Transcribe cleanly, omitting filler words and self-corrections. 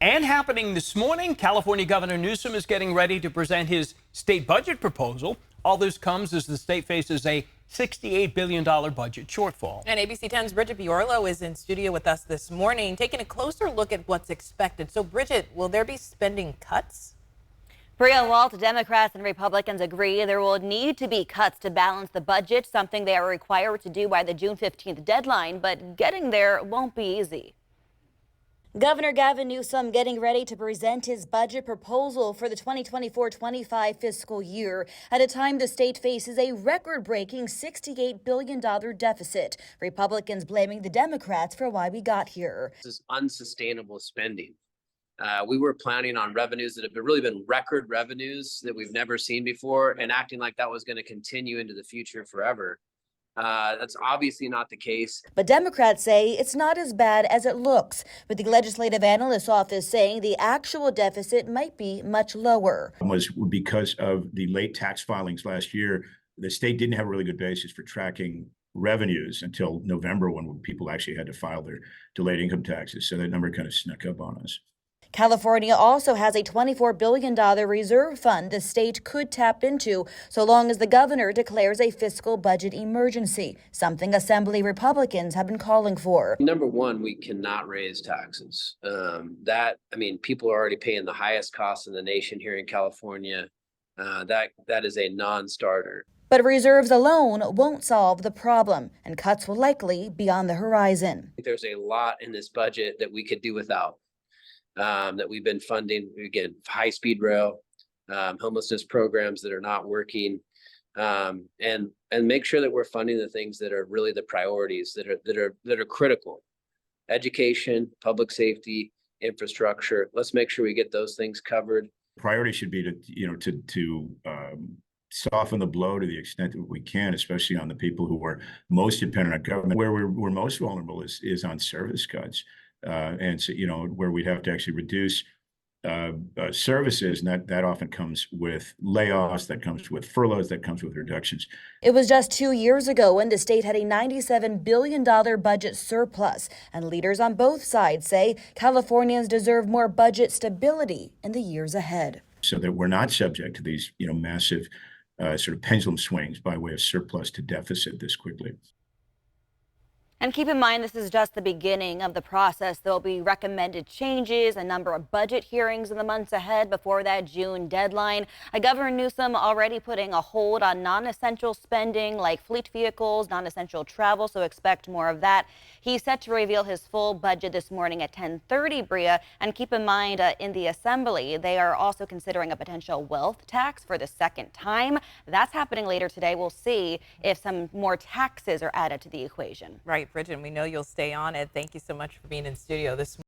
And happening this morning, California Governor Newsom is getting ready to present his state budget proposal. All this comes as the state faces a $68 billion budget shortfall. And ABC 10's Bridget Biorlo is in studio with us this morning, taking a closer look at what's expected. So, Bridget, will there be spending cuts? Bria, Walt, Democrats and Republicans agree there will need to be cuts to balance the budget, something they are required to do by the June 15th deadline, but getting there won't be easy. Governor Gavin Newsom getting ready to present his budget proposal for the 2024-25 fiscal year at a time the state faces a record-breaking $68 billion deficit. Republicans blaming the Democrats for why we got here. This is unsustainable spending. We were planning on revenues that have really been record revenues that we've never seen before, and acting like that was going to continue into the future forever. That's obviously not the case. But Democrats say it's not as bad as it looks, with the Legislative Analyst's Office saying the actual deficit might be much lower. Was because of the late tax filings last year, the state didn't have a really good basis for tracking revenues until November, when people actually had to file their delayed income taxes. So that number kind of snuck up on us. California also has a $24 billion reserve fund the state could tap into so long as the governor declares a fiscal budget emergency, something Assembly Republicans have been calling for. Number one, we cannot raise taxes. People are already paying the highest costs in the nation here in California. That is a non-starter. But reserves alone won't solve the problem, and cuts will likely be on the horizon. There's a lot in this budget that we could do without. That we've been funding, again, high-speed rail, homelessness programs that are not working, and make sure that we're funding the things that are really the priorities that are critical: education, public safety, infrastructure. Let's make sure we get those things covered. Priority should be to soften the blow to the extent that we can, especially on the people who are most dependent on government. Where we're most vulnerable is on service cuts. And so, where we'd have to actually reduce services, and that often comes with layoffs, that comes with furloughs, that comes with reductions. It was just 2 years ago when the state had a $97 billion budget surplus, and leaders on both sides say Californians deserve more budget stability in the years ahead. So that we're not subject to these, massive sort of pendulum swings by way of surplus to deficit this quickly. And keep in mind, this is just the beginning of the process. There'll be recommended changes, a number of budget hearings in the months ahead before that June deadline. Governor Newsom already putting a hold on non-essential spending like fleet vehicles, non-essential travel, so expect more of that. He's set to reveal his full budget this morning at 10:30, Bria. And keep in mind, in the Assembly, they are also considering a potential wealth tax for the second time. That's happening later today. We'll see if some more taxes are added to the equation. Right, Bridget, we know you'll stay on it. Thank you so much for being in studio this morning.